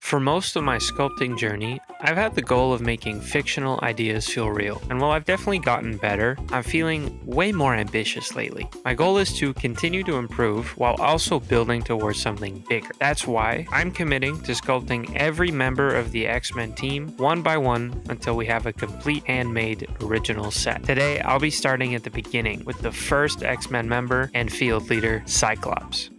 For most of my sculpting journey, I've had the goal of making fictional ideas feel real, and while I've definitely gotten better, I'm feeling way more ambitious lately. My goal is to continue to improve while also building towards something bigger. That's why I'm committing to sculpting every member of the X-Men team one by one until we have a complete handmade original set. Today, I'll be starting at the beginning with the first X-Men member and field leader, Cyclops.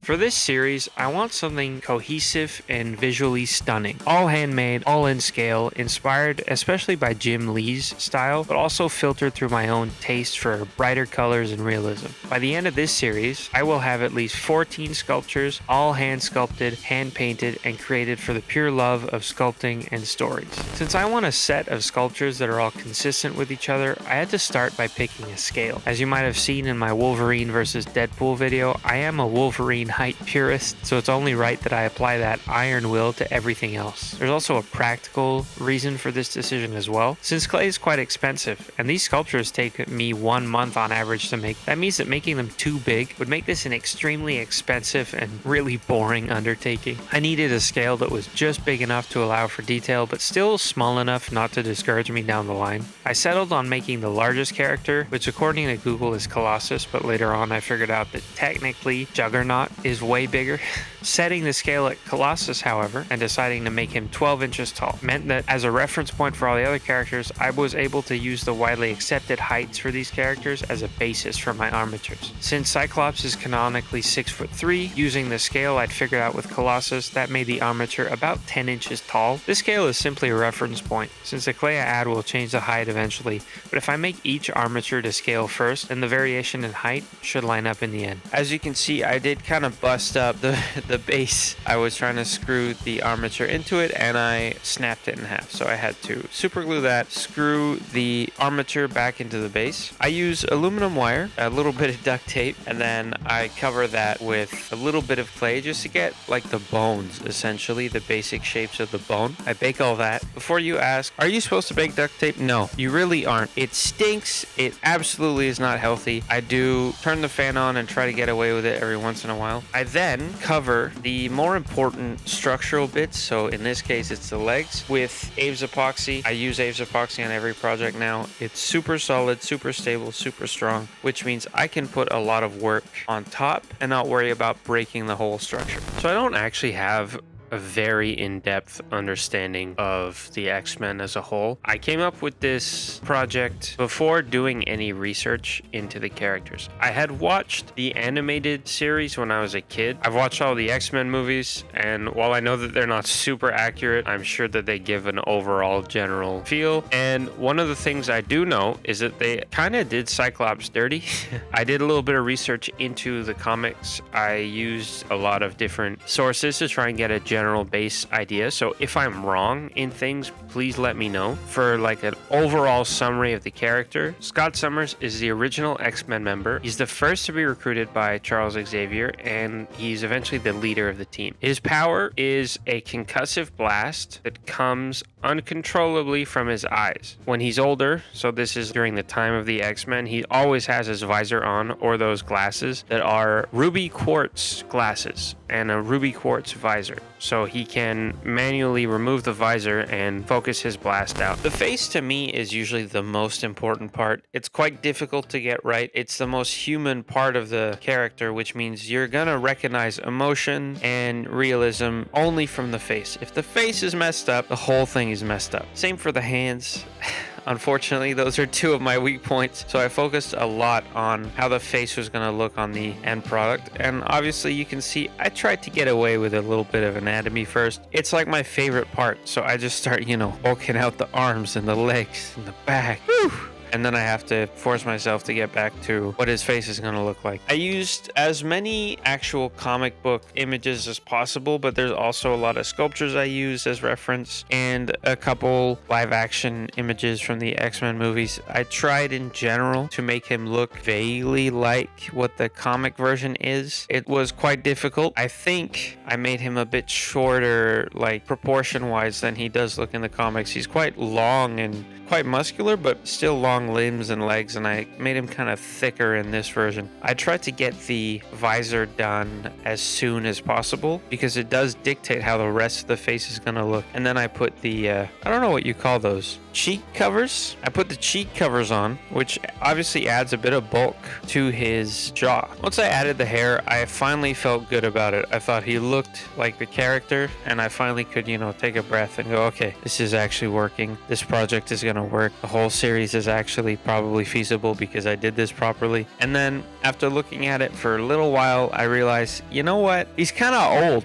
For this series, I want something cohesive and visually stunning. All handmade, all in scale, inspired especially by Jim Lee's style, but also filtered through my own taste for brighter colors and realism. By the end of this series, I will have at least 14 sculptures, all hand sculpted, hand painted, and created for the pure love of sculpting and stories. Since I want a set of sculptures that are all consistent with each other, I had to start by picking a scale. As you might have seen in my Wolverine versus Deadpool video, I am a Wolverine height purist, so it's only right that I apply that iron will to everything else. There's also a practical reason for this decision as well. Since clay is quite expensive, and these sculptures take me 1 month on average to make, that means that making them too big would make this an extremely expensive and really boring undertaking. I needed a scale that was just big enough to allow for detail, but still small enough not to discourage me down the line. I settled on making the largest character, which according to Google is Colossus, but later on I figured out that technically Juggernaut is way bigger. Setting the scale at Colossus, however, and deciding to make him 12 inches tall meant that as a reference point for all the other characters, I was able to use the widely accepted heights for these characters as a basis for my armatures. Since Cyclops is canonically 6'3", using the scale I'd figured out with Colossus, that made the armature about 10 inches tall. This scale is simply a reference point, since the clay I add will change the height eventually, but if I make each armature to scale first, then the variation in height should line up in the end. As you can see, I did kind of bust up the base. I was trying to screw the armature into it and I snapped it in half, so I had to super glue that, screw the armature back into the base. I use aluminum wire, a little bit of duct tape, and then I cover that with a little bit of clay just to get like the bones, essentially the basic shapes of the bone. I bake all that. Before you ask, are you supposed to bake duct tape? No, you really aren't. It stinks. It absolutely is not healthy. I do turn the fan on and try to get away with it every once in a while. I then cover the more important structural bits, so in this case it's the legs, with Aves epoxy. I use Aves epoxy on every project now. It's super solid, super stable, super strong, which means I can put a lot of work on top and not worry about breaking the whole structure. So I don't actually have a very in-depth understanding of the X-Men as a whole. I came up with this project before doing any research into the characters. I had watched the animated series when I was a kid. I've watched all the X-Men movies, and while I know that they're not super accurate, I'm sure that they give an overall general feel. And one of the things I do know is that they kind of did Cyclops dirty. I did a little bit of research into the comics. I used a lot of different sources to try and get a general base idea. So if I'm wrong in things, please let me know. For like an overall summary of the character, Scott Summers is the original X-Men member. He's the first to be recruited by Charles Xavier, and he's eventually the leader of the team. His power is a concussive blast that comes uncontrollably from his eyes. When he's older, so this is during the time of the X-Men, he always has his visor on, or those glasses that are ruby quartz glasses and a ruby quartz visor. So he can manually remove the visor and focus his blast out. The face to me is usually the most important part. It's quite difficult to get right. It's the most human part of the character, which means you're gonna recognize emotion and realism only from the face. If the face is messed up, the whole thing is messed up. Same for the hands. Unfortunately, those are two of my weak points, so I focused a lot on how the face was going to look on the end product. And obviously you can see I tried to get away with a little bit of anatomy first. It's like my favorite part, so I just start, bulking out the arms and the legs and the back. Whew. And then I have to force myself to get back to what his face is going to look like. I used as many actual comic book images as possible, but there's also a lot of sculptures I used as reference and a couple live action images from the X-Men movies. I tried in general to make him look vaguely like what the comic version is. It was quite difficult. I think I made him a bit shorter, like proportion wise, than he does look in the comics. He's quite long and quite muscular, but still long limbs and legs, and I made him kind of thicker in this version. I tried to get the visor done as soon as possible because it does dictate how the rest of the face is going to look. And then I put the, I don't know what you call those, cheek covers. I put the cheek covers on, which obviously adds a bit of bulk to his jaw. Once I added the hair, I finally felt good about it. I thought he looked like the character, and I finally could, take a breath and go, okay, this is actually working. This project is going to work. The whole series is actually probably feasible because I did this properly. And then after looking at it for a little while, I realized, you know what? He's kind of old.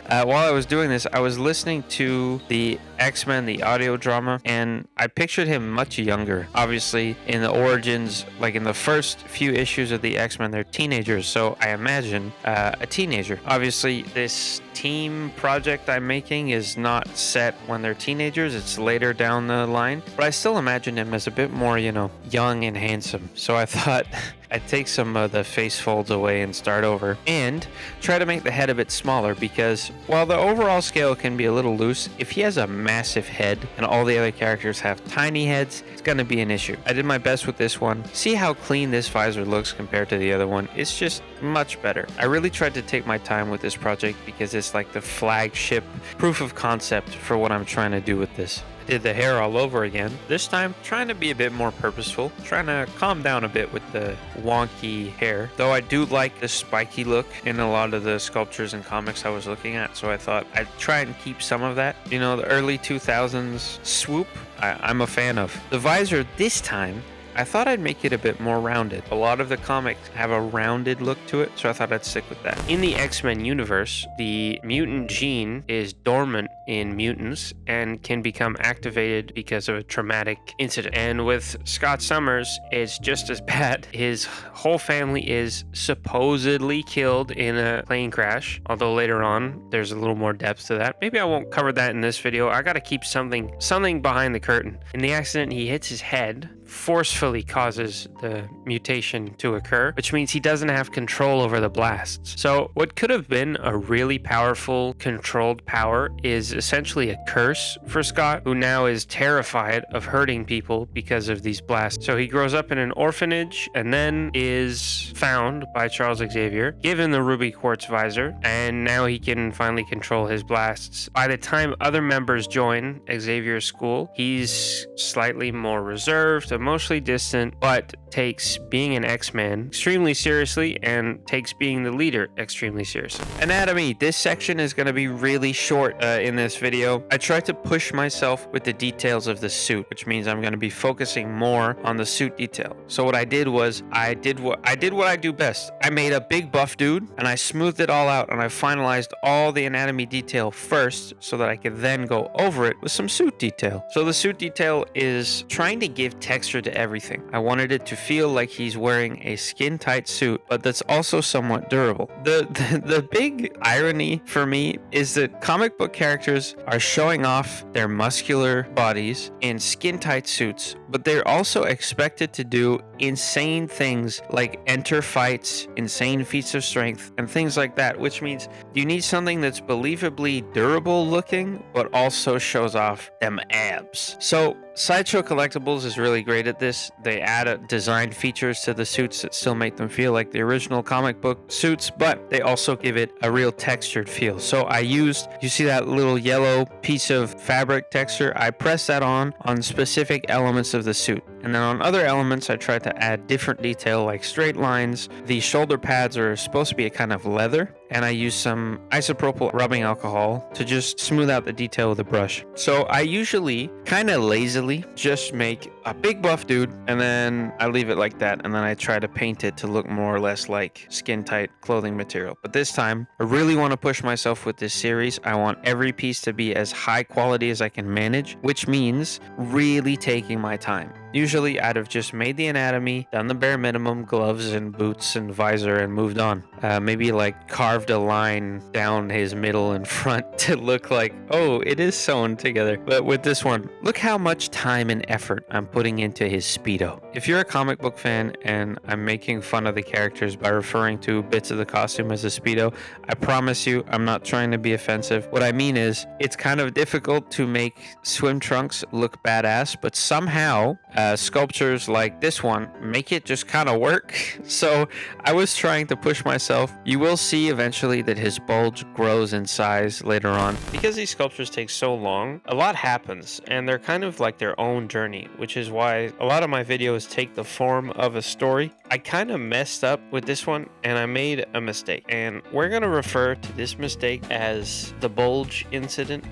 While I was doing this, I was listening to the X-Men, the audio drama, and I pictured him much younger. Obviously, in the origins, like in the first few issues of the X-Men, they're teenagers, so I imagine a teenager. Obviously, this team project I'm making is not set when they're teenagers, it's later down the line, but I still imagine him as a bit more, young and handsome. So I thought I'd take some of the face folds away and start over and try to make the head a bit smaller, because while the overall scale can be a little loose, if he has a massive head and all the other characters have tiny heads, it's going to be an issue. I did my best with this one. See how clean this visor looks compared to the other one? It's just much better. I really tried to take my time with this project because it's like the flagship proof of concept for what I'm trying to do with this. I did the hair all over again. This time, trying to be a bit more purposeful, trying to calm down a bit with the wonky hair. Though I do like the spiky look in a lot of the sculptures and comics I was looking at, so I thought I'd try and keep some of that. The early 2000s swoop, I'm a fan of. The visor this time, I thought I'd make it a bit more rounded. A lot of the comics have a rounded look to it, so I thought I'd stick with that. In the X-Men universe, the mutant gene is dormant in mutants and can become activated because of a traumatic incident. And with Scott Summers, it's just as bad. His whole family is supposedly killed in a plane crash, although later on, there's a little more depth to that. Maybe I won't cover that in this video. I gotta keep something behind the curtain. In the accident, he hits his head, forcefully causes the mutation to occur, which means he doesn't have control over the blasts. So what could have been a really powerful controlled power is essentially a curse for Scott, who now is terrified of hurting people because of these blasts. So he grows up in an orphanage and then is found by Charles Xavier, given the ruby quartz visor, and now he can finally control his blasts. By the time other members join Xavier's school, he's slightly more reserved, emotionally distant, but takes being an X-Man extremely seriously and takes being the leader extremely seriously. Anatomy. This section is going to be really short in this video. I tried to push myself with the details of the suit, which means I'm going to be focusing more on the suit detail. So what I did was I did what I do best. I made a big buff dude and I smoothed it all out and I finalized all the anatomy detail first so that I could then go over it with some suit detail. So the suit detail is trying to give texture to everything. I wanted it to feel like he's wearing a skin-tight suit, but that's also somewhat durable. The big irony for me is that comic book characters are showing off their muscular bodies in skin-tight suits, but they're also expected to do insane things like enter fights, insane feats of strength, and things like that, which means you need something that's believably durable looking, but also shows off them abs. So Sideshow Collectibles is really great at this. They add design features to the suits that still make them feel like the original comic book suits, but they also give it a real textured feel. So you see that little yellow piece of fabric texture? I pressed that on specific elements of the suit. And then on other elements, I tried to add different detail like straight lines. The shoulder pads are supposed to be a kind of leather, and I used some isopropyl rubbing alcohol to just smooth out the detail with a brush. So I usually kind of lazily just make a big buff dude and then I leave it like that, and then I try to paint it to look more or less like skin-tight clothing material. But this time, I really want to push myself with this series. I want every piece to be as high quality as I can manage, which means really taking my time. Usually I'd have just made the anatomy, done the bare minimum, gloves and boots and visor, and moved on. Maybe like carved a line down his middle and front to look like, oh, it is sewn together. But with this one, look how much time and effort I'm putting into his Speedo. If you're a comic book fan and I'm making fun of the characters by referring to bits of the costume as a Speedo, I promise you I'm not trying to be offensive. What I mean is, it's kind of difficult to make swim trunks look badass, but somehow sculptures like this one make it just kind of work. So I was trying to push myself. You will see eventually that his bulge grows in size later on. Because these sculptures take so long, a lot happens, and they're kind of like their own journey, which is why a lot of my videos take the form of a story. I kind of messed up with this one, and I made a mistake, and we're going to refer to this mistake as the bulge incident.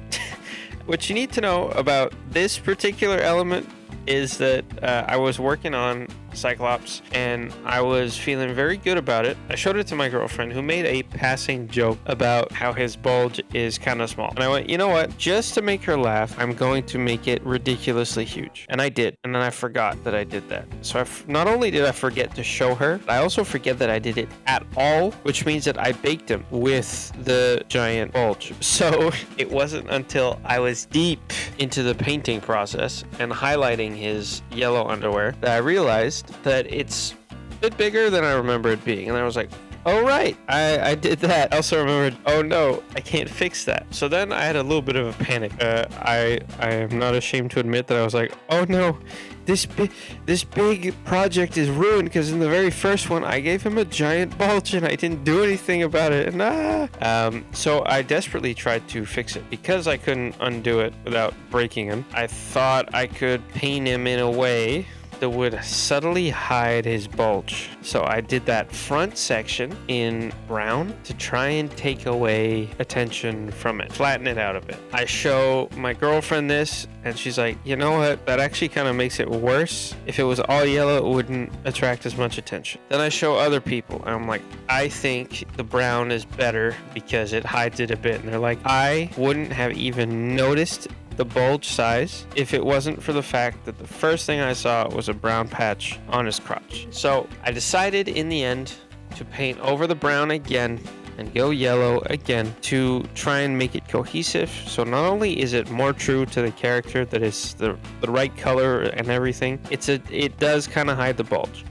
What you need to know about this particular element is that I was working on Cyclops and I was feeling very good about it. I showed it to my girlfriend, who made a passing joke about how his bulge is kind of small. And I went, you know what? Just to make her laugh, I'm going to make it ridiculously huge. And I did. And then I forgot that I did that. So not only did I forget to show her, but I also forget that I did it at all, which means that I baked him with the giant bulge. So it wasn't until I was deep into the painting process and highlighting his yellow underwear that I realized that it's a bit bigger than I remember it being. And I was like, oh, right, I did that. I also remembered, oh no, I can't fix that. So then I had a little bit of a panic. I am not ashamed to admit that I was like, oh no, this big project is ruined because in the very first one, I gave him a giant bulge and I didn't do anything about it. And so I desperately tried to fix it. Because I couldn't undo it without breaking him, I thought I could paint him in a way that would subtly hide his bulge. So I did that front section in brown to try and take away attention from it, flatten it out a bit. I show my girlfriend this and she's like, you know what? That actually kind of makes it worse. If it was all yellow, it wouldn't attract as much attention. Then I show other people and I'm like, I think the brown is better because it hides it a bit. And they're like, I wouldn't have even noticed the bulge size if it wasn't for the fact that the first thing I saw was a brown patch on his crotch. So I decided in the end to paint over the brown again and go yellow again to try and make it cohesive. So not only is it more true to the character, that is the right color and everything, it does kind of hide the bulge.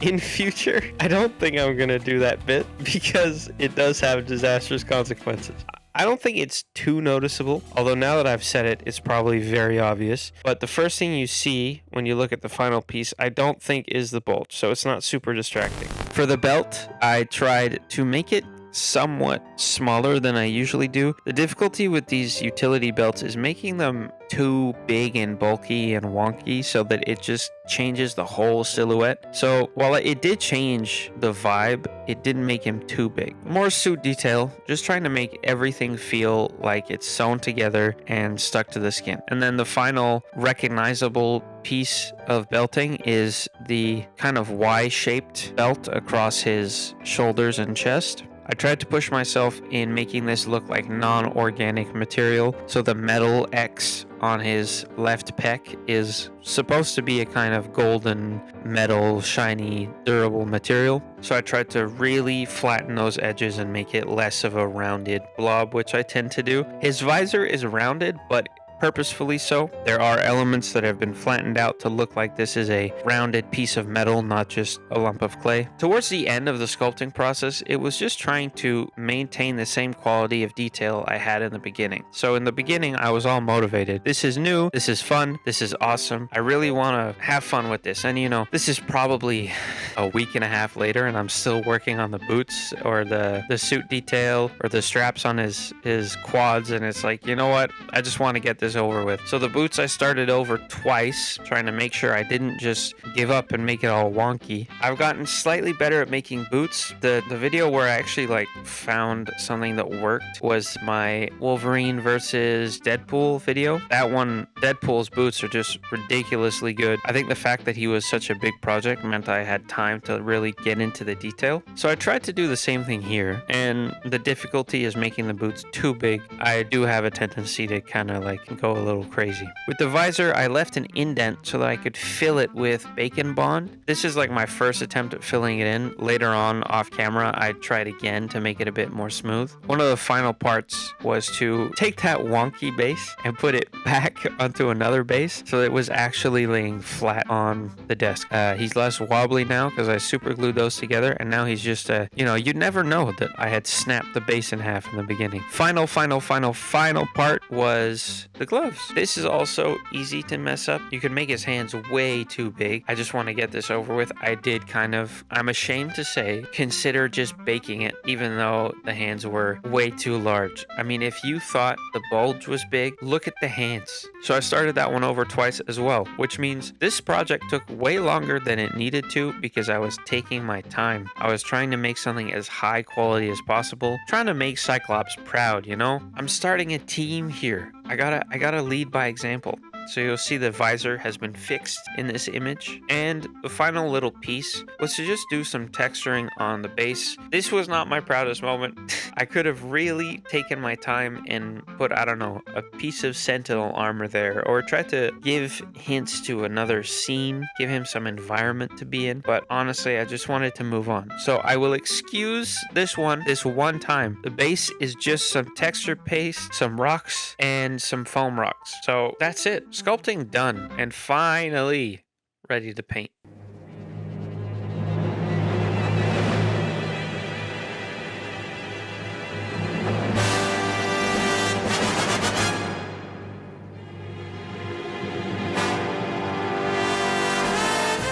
In future, I don't think I'm gonna do that bit because it does have disastrous consequences. I don't think it's too noticeable, although now that I've said it, it's probably very obvious. But the first thing you see when you look at the final piece, I don't think is the bulge, so it's not super distracting. For the belt, I tried to make it somewhat smaller than I usually do. The difficulty with these utility belts is making them too big and bulky and wonky so that it just changes the whole silhouette. So while it did change the vibe, it didn't make him too big. More suit detail, just trying to make everything feel like it's sewn together and stuck to the skin. And then the final recognizable piece of belting is the kind of Y-shaped belt across his shoulders and chest. I tried to push myself in making this look like non-organic material, so the metal X on his left pec is supposed to be a kind of golden metal, shiny, durable material. So I tried to really flatten those edges and make it less of a rounded blob, which I tend to do. His visor is rounded, but purposefully so. There are elements that have been flattened out to look like this is a rounded piece of metal, not just a lump of clay. Towards the end of the sculpting process, it was just trying to maintain the same quality of detail I had in the beginning. So in the beginning, I was all motivated. This is new, this is fun, this is awesome. I really want to have fun with this. And you know, this is probably a week and a half later and I'm still working on the boots or the suit detail or the straps on his quads, and it's like, you know what? I just want to get this over with. So the boots I started over twice, trying to make sure I didn't just give up and make it all wonky. I've gotten slightly better at making boots. The video where I actually found something that worked was my Wolverine versus Deadpool video. That one Deadpool's boots are just ridiculously good. I think the fact that he was such a big project meant I had time to really get into the detail. So I tried to do the same thing here, and the difficulty is making the boots too big. I do have a tendency to kind of like go a little crazy. With the visor, I left an indent so that I could fill it with bacon bond. This is like my first attempt at filling it in. Later on, off camera, I tried again to make it a bit more smooth. One of the final parts was to take that wonky base and put it back onto another base so it was actually laying flat on the desk. He's less wobbly now because I super glued those together, and now he's just you'd never know that I had snapped the base in half in the beginning. Final part was the gloves. This is also easy to mess up. You can make his hands way too big. I just want to get this over with. I did I'm ashamed to say, consider just baking it, even though the hands were way too large. I mean, if you thought the bulge was big, look at the hands. So I started that one over twice as well, which means this project took way longer than it needed to because I was taking my time. I was trying to make something as high quality as possible, trying to make Cyclops proud, you know? I'm starting a team here. I gotta lead by example. So you'll see the visor has been fixed in this image. And the final little piece was to just do some texturing on the base. This was not my proudest moment. I could have really taken my time and put, I don't know, a piece of Sentinel armor there, or tried to give hints to another scene, give him some environment to be in. But honestly, I just wanted to move on. So I will excuse this one time. The base is just some texture paste, some rocks, and some foam rocks. So that's it. Sculpting done, and finally ready to paint.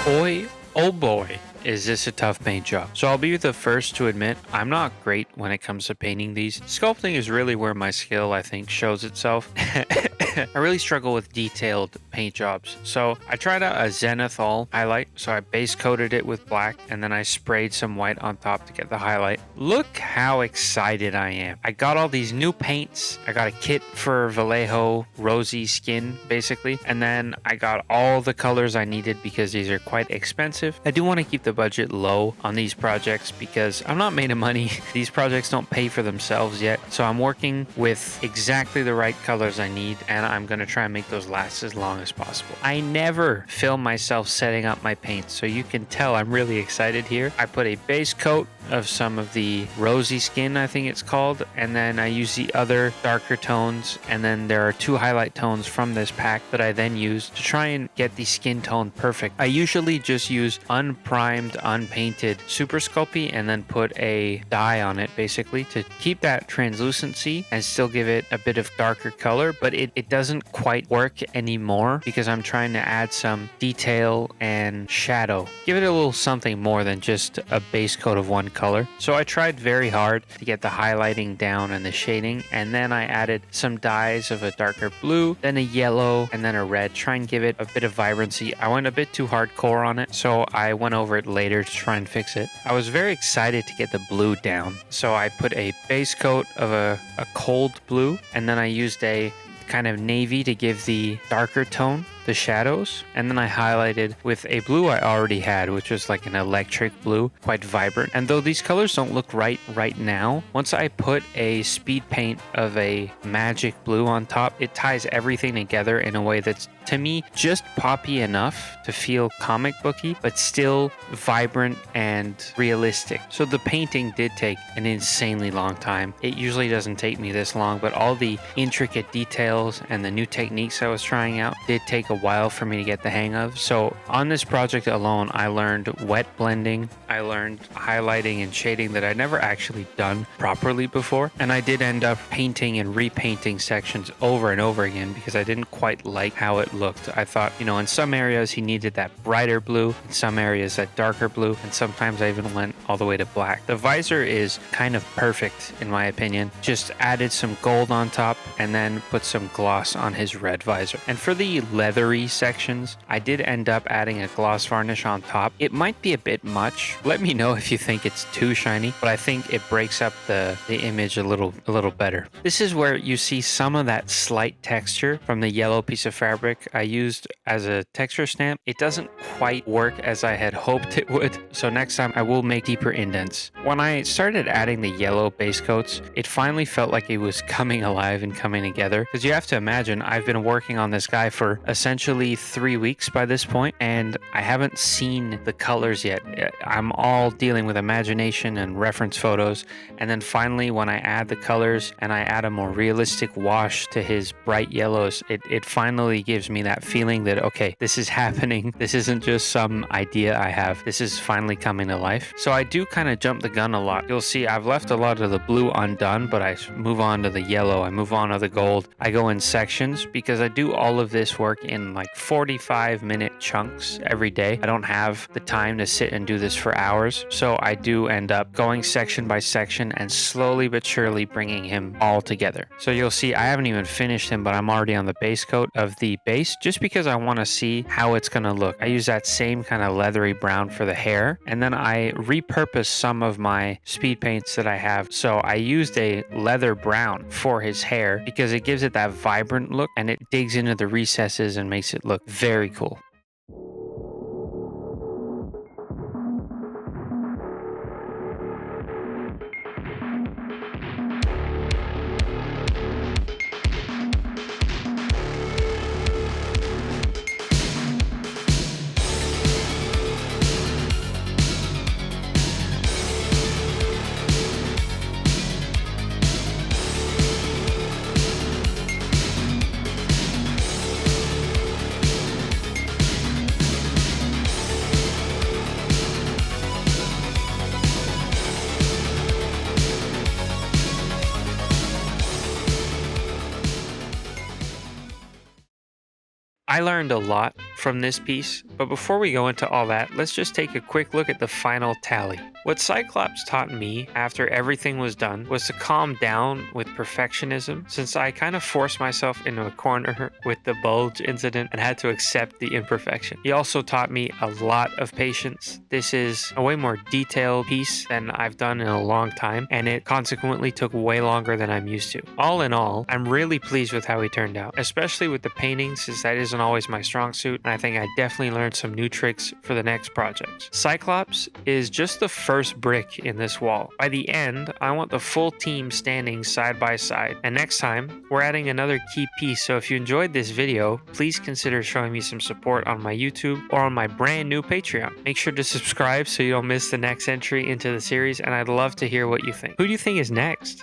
Boy, oh boy, is this a tough paint job. So I'll be the first to admit I'm not great when it comes to painting these. Sculpting is really where my skill, I think, shows itself. I really struggle with detailed paint jobs. So I tried out a zenithal highlight. So I base coated it with black and then I sprayed some white on top to get the highlight. Look how excited I am. I got all these new paints. I got a kit for Vallejo rosy skin, basically. And then I got all the colors I needed because these are quite expensive. I do want to keep the budget low on these projects because I'm not made of money. These projects don't pay for themselves yet. So I'm working with exactly the right colors I need, and I'm going to try and make those last as long as possible. I never film myself setting up my paints, so you can tell I'm really excited here. I put a base coat of some of the rosy skin, I think it's called, and then I use the other darker tones, and then there are 2 highlight tones from this pack that I then use to try and get the skin tone perfect. I usually just use unprimed, unpainted Super Sculpey and then put a dye on it basically to keep that translucency and still give it a bit of darker color, but it doesn't quite work anymore because I'm trying to add some detail and shadow. Give it a little something more than just a base coat of one color. So I tried very hard to get the highlighting down and the shading, and then I added some dyes of a darker blue, then a yellow, and then a red. Try and give it a bit of vibrancy. I went a bit too hardcore on it, so I went over it later to try and fix it. I was very excited to get the blue down, so I put a base coat of a cold blue, and then I used a kind of navy to give the darker tone, the shadows, and then I highlighted with a blue I already had, which was like an electric blue, quite vibrant. And though these colors don't look right now, once I put a speed paint of a magic blue on top, it ties everything together in a way that's, to me, just poppy enough to feel comic booky, but still vibrant and realistic. So the painting did take an insanely long time. It usually doesn't take me this long, but all the intricate details and the new techniques I was trying out did take a while for me to get the hang of. So on this project alone, I learned wet blending, I learned highlighting and shading that I'd never actually done properly before, and I did end up painting and repainting sections over and over again because I didn't quite like how it looked. I thought, in some areas he needed that brighter blue, in some areas that darker blue, and sometimes I even went all the way to black. The visor is kind of perfect in my opinion. Just added some gold on top and then put some gloss on his red visor. And for the leather leathery sections, I did end up adding a gloss varnish on top. It might be a bit much. Let me know if you think it's too shiny, but I think it breaks up the image a little better. This is where you see some of that slight texture from the yellow piece of fabric I used as a texture stamp. It doesn't quite work as I had hoped it would, so next time I will make deeper indents. When I started adding the yellow base coats, it finally felt like it was coming alive and coming together, because you have to imagine I've been working on this guy for essentially 3 weeks by this point, and I haven't seen the colors yet. I'm all dealing with imagination and reference photos, and then finally when I add the colors and I add a more realistic wash to his bright yellows, it finally gives me that feeling that, okay, this is happening. This isn't just some idea I have. This is finally coming to life. So I do kind of jump the gun a lot. You'll see I've left a lot of the blue undone, but I move on to the yellow, I move on to the gold. I go in sections because I do all of this work in like 45-minute chunks every day. I don't have the time to sit and do this for hours, so I do end up going section by section and slowly but surely bringing him all together. So you'll see I haven't even finished him, but I'm already on the base coat of the base just because I want to see how it's going to look. I use that same kind of leathery brown for the hair, and then I repurpose some of my speed paints that I have. So I used a leather brown for his hair because it gives it that vibrant look and it digs into the recesses and makes it look very cool. I learned a lot from this piece, but before we go into all that, let's just take a quick look at the final tally. What Cyclops taught me after everything was done was to calm down with perfectionism, since I kind of forced myself into a corner with the bulge incident and had to accept the imperfection. He also taught me a lot of patience. This is a way more detailed piece than I've done in a long time, and it consequently took way longer than I'm used to. All in all, I'm really pleased with how he turned out, especially with the painting, since that isn't always my strong suit, and I think I definitely learned some new tricks for the next projects. Cyclops is just the first brick in this wall. By the end, I want the full team standing side by side, and next time, we're adding another key piece, so if you enjoyed this video, please consider showing me some support on my YouTube or on my brand new Patreon. Make sure to subscribe so you don't miss the next entry into the series, and I'd love to hear what you think. Who do you think is next?